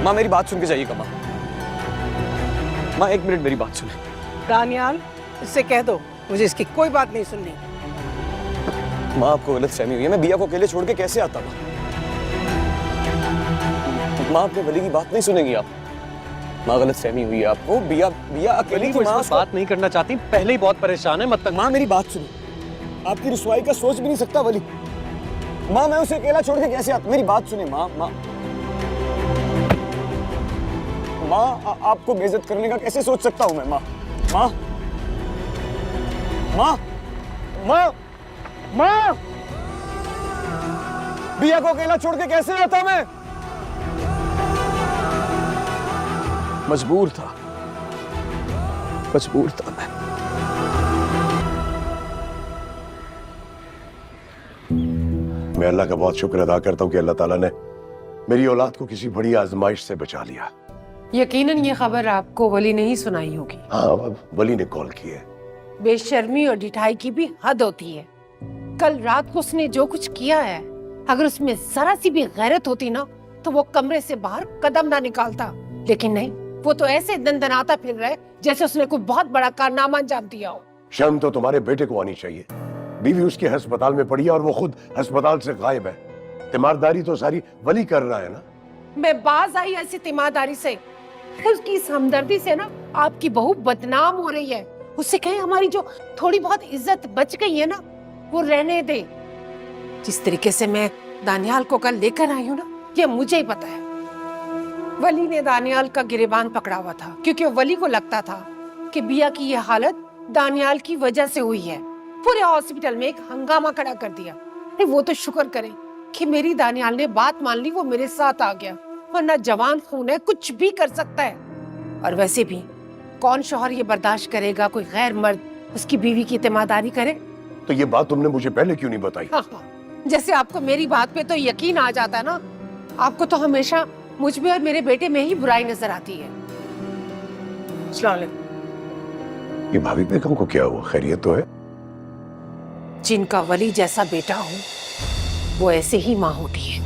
माँ मेरी बात सुन के जाइएगा माँ। माँ 1 मिनट मेरी बात सुने। दानियाल, इससे कह दो मुझे इसकी कोई बात नहीं सुननी। माँ आपको गलतफहमी हुई है, मैं बिया को अकेले छोड़ के कैसे आता माँ? माँ अपने वली की बात नहीं सुनेंगी आप। माँ गलतफहमी हुई है आपको, बिया अकेली थी। माँ बात नहीं करना चाहती, पहले ही बहुत परेशान है, मत तक। माँ मेरी बात सुनो, आपकी रुसवाई का सोच भी नहीं सकता वली। माँ मैं उसे अकेला छोड़ के कैसे आता? मेरी बात सुने माँ। माँ आपको बेइज्जत करने का कैसे सोच सकता हूँ मैं? माँ माँ माँ माँ माँ बिया को अकेला छोड़ के कैसे आता मैं? मजबूर था मैं। मैं अल्लाह का बहुत शुक्र अदा करता हूँ कि अल्लाह ताला ने मेरी औलाद को किसी बड़ी आजमाइश से बचा लिया। यकीनन ये खबर आपको वली ने ही सुनाई होगी। हाँ, वली ने कॉल की है। बेशर्मी और ढिठाई की भी हद होती है। कल रात को उसने जो कुछ किया है, अगर उसमें जरा सी भी गैरत होती ना तो वो कमरे से बाहर कदम ना निकालता, लेकिन नहीं, वो तो ऐसे दंदनाता फिर रहा है जैसे उसने कोई बहुत बड़ा कारनामा अंजाम दिया हो। शर्म तो तुम्हारे बेटे को आनी चाहिए। बीवी उसके अस्पताल में पड़ी है और वो खुद अस्पताल से गायब है। तीमारदारी तो सारी वली कर रहा है ना। मैं बाज आई ऐसी तीमारदारी से, उसकी इस हमदर्दी से ना आपकी बहू बदनाम हो रही है। उससे कहें हमारी जो थोड़ी बहुत इज्जत बच गई है ना वो रहने दे। जिस तरीके से मैं दानियाल को कल लेकर आई हूँ ना, ये मुझे ही पता है। वली ने दानियाल का गिरेबान पकड़ा हुआ था क्योंकि वली को लगता था कि बिया की ये हालत दानियाल की वजह से हुई है। पूरे हॉस्पिटल में एक हंगामा खड़ा कर दिया। वो तो शुक्र करे कि मेरी दानियाल ने बात मान ली, वो मेरे साथ आ गया, वरना जवान खून है, कुछ भी कर सकता है। और वैसे भी कौन शौहर ये बर्दाश्त करेगा कोई गैर मर्द उसकी बीवी की तीमारदारी करे? तो ये बात तुमने मुझे पहले क्यों नहीं बताई? हाँ, जैसे आपको मेरी बात पे तो यकीन आ जाता है ना, आपको तो हमेशा मुझ में और मेरे बेटे में ही बुराई नजर आती है। अस्सलाम वालेकुम। ये भाभी बेगम को क्या हुआ? खैरियत तो है? जिनका वली जैसा बेटा हो वो ऐसे ही माँ होती है।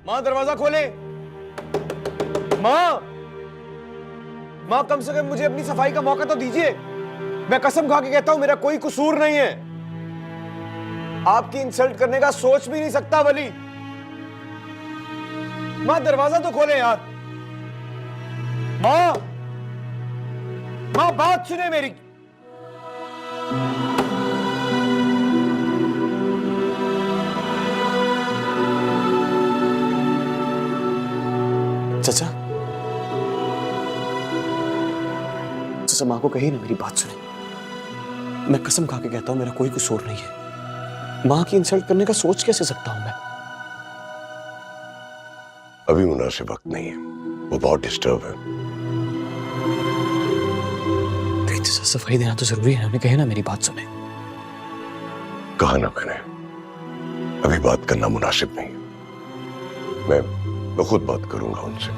माँ दरवाजा खोले। माँ कम से कम मुझे अपनी सफाई का मौका तो दीजिए। मैं कसम खा के कहता हूं मेरा कोई कसूर नहीं है। आपकी इंसल्ट करने का सोच भी नहीं सकता वली। माँ दरवाजा तो खोले यार। माँ बात सुने मेरी। चाचा माँ को कही ना मेरी बात सुने। मैं कसम खा के कहता हूं मेरा कोई कसूर नहीं है। माँ की इंसल्ट करने का सोच कैसे सकता हूं मैं? अभी मुनासिब वक्त नहीं है, वो बहुत डिस्टर्ब है। चाचा सफाई देना तो जरूरी है, उन्हें कहे ना मेरी बात सुने। कहा ना मैंने, अभी बात करना मुनासिब नहीं है। मैं खुद बात करूंगा उनसे।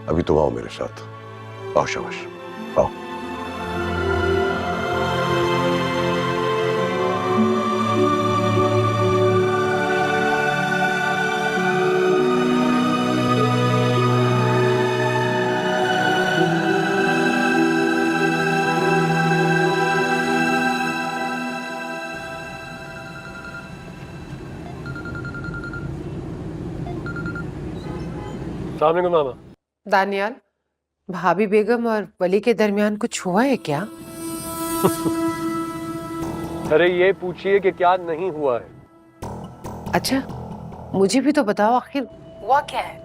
अभी तुम आओ मेरे साथ। आओ शाबाश, आओ। अस्सलाम वालेकुम मामा। दानियाल, भाभी बेगम और वली के दरमियान कुछ हुआ है क्या? अरे ये पूछिए कि क्या नहीं हुआ है। अच्छा, मुझे भी तो बताओ, आखिर हुआ क्या है?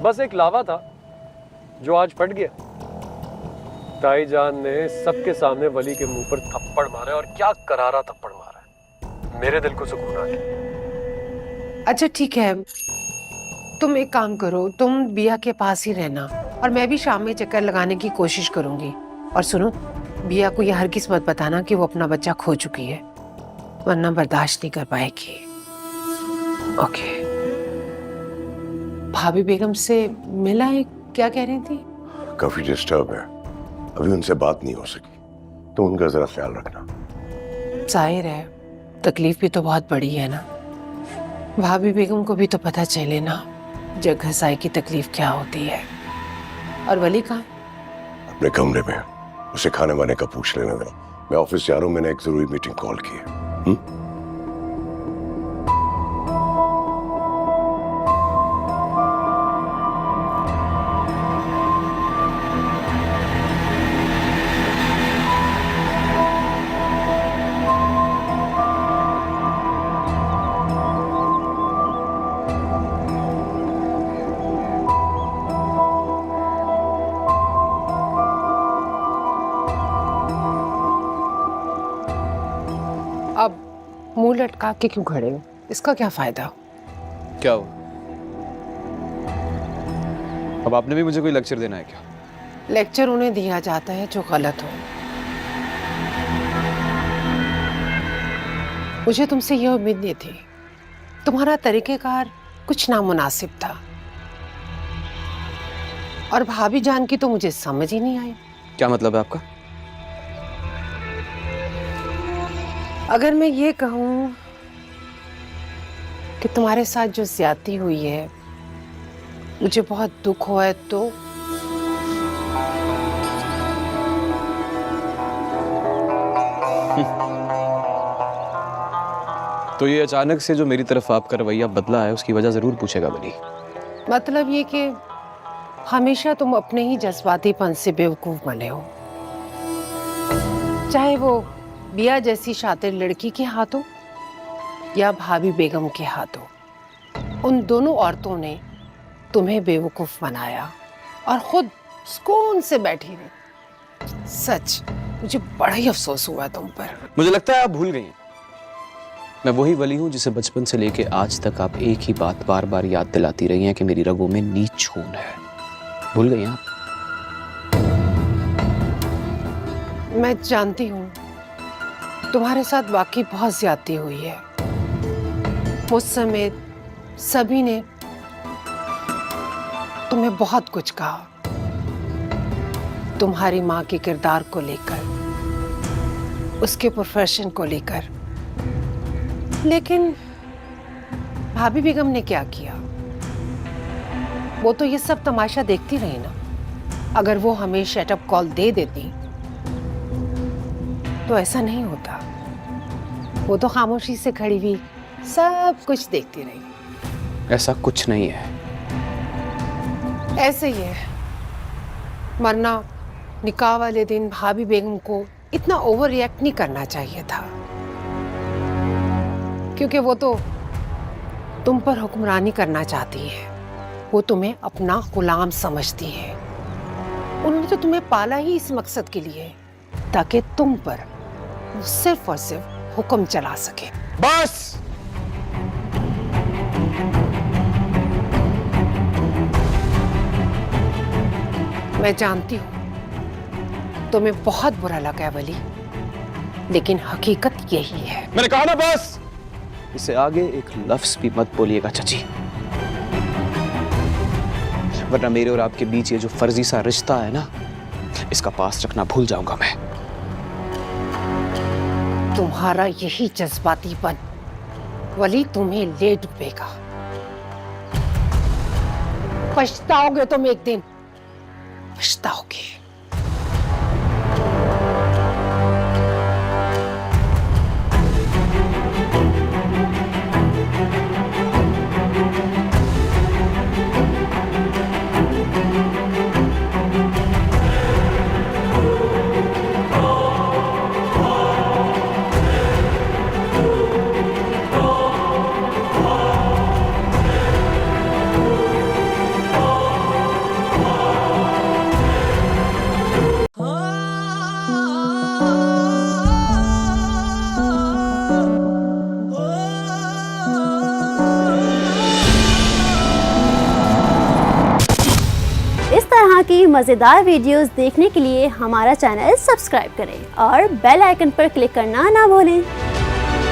बस एक लावा था जो आज फट गया। ताईजान ने सबके सामने वली के मुंह पर थप्पड़ मारा और क्या करारा थप्पड़ मारा। मेरे दिल को सुकून आ गया। अच्छा ठीक है, तुम एक काम करो, तुम बिया के पास ही रहना और मैं भी शाम में चक्कर लगाने की कोशिश करूंगी। और सुनो, बिया को यह हरगिज मत बताना कि वो अपना बच्चा खो चुकी है, वरना बर्दाश्त नहीं कर पाएगी। ओके। भाभी बेगम से मिला है, क्या कह रही थी? काफी डिस्टर्ब है, अभी उनसे बात नहीं हो सकी, तो उनका जरा ख्याल रखना। जाहिर है, तकलीफ भी तो बहुत बड़ी है ना। भाभी बेगम को भी तो पता चले ना जग घसाई की तकलीफ क्या होती है। और वली कहाँ? अपने कमरे में, उसे खाने वाने का पूछ लेने दो। मैं ऑफिस जा रहा हूँ, मैंने एक जरूरी मीटिंग कॉल की है। अब मुंह लटका के क्यों खड़े हो? इसका क्या फायदा? क्या हो? अब आपने भी मुझे कोई लेक्चर देना है क्या? लेक्चर उन्हें दिया जाता है जो गलत हो। मुझे तुमसे यह उम्मीद नहीं थी। तुम्हारा तरीकेकार कुछ नामुनासिब था और भाभी जान की तो मुझे समझ ही नहीं आई। क्या मतलब है आपका? अगर मैं ये कहूं कि तुम्हारे साथ जो ज्यादती हुई है मुझे बहुत दुख हुआ है, तो तो ये अचानक से जो मेरी तरफ आपका रवैया बदला है, उसकी वजह जरूर पूछेगा वली। मतलब ये कि हमेशा तुम अपने ही जज्बातीपन से बेवकूफ बने हो, चाहे वो बिया जैसी शातिर लड़की के हाथों या भाभी बेगम के हाथों। उन दोनों औरतों ने तुम्हें बेवकूफ बनाया और खुद सुकून से बैठी रही। सच, मुझे बड़ा ही अफसोस हुआ तुम पर। मुझे लगता है आप भूल गई हैं। मैं वही वली हूं जिसे बचपन से लेके आज तक आप एक ही बात बार बार याद दिलाती रही हैं कि मेरी रगों में नीच खून है। भूल गई आप? मैं जानती हूँ तुम्हारे साथ वाकई बहुत ज्यादती हुई है। मुझ समेत सभी ने तुम्हें बहुत कुछ कहा, तुम्हारी माँ के किरदार को लेकर, उसके प्रोफेशन को लेकर। लेकिन भाभी बेगम ने क्या किया? वो तो ये सब तमाशा देखती रही ना। अगर वो हमें शटअप कॉल दे देती तो ऐसा नहीं होता। वो तो खामोशी से खड़ी हुई सब कुछ देखती रही। ऐसा कुछ नहीं है। ऐसे ही है, वरना निकाह वाले दिन भाभी बेगम को इतना ओवर रिएक्ट नहीं करना चाहिए था, क्योंकि वो तो तुम पर हुक्मरानी करना चाहती है। वो तुम्हें अपना गुलाम समझती है। उन्होंने तो तुम्हें पाला ही इस मकसद के लिए ताकि तुम पर सिर्फ और सिर्फ हुक्म चला सके। बस! मैं जानती हूं तुम्हें बहुत बुरा लगा है वली, लेकिन हकीकत यही है। मैंने कहा ना बस! इसे आगे एक लफ्ज भी मत बोलिएगा चाची, वरना मेरे और आपके बीच ये जो फर्जी सा रिश्ता है ना, इसका पास रखना भूल जाऊंगा मैं। तुम्हारा यही जज्बातीपन वली तुम्हें ले डूबेगा। पछताओगे तुम एक दिन, पछताओगे। की मज़ेदार वीडियोस देखने के लिए हमारा चैनल सब्सक्राइब करें और बेल आइकन पर क्लिक करना ना भूलें।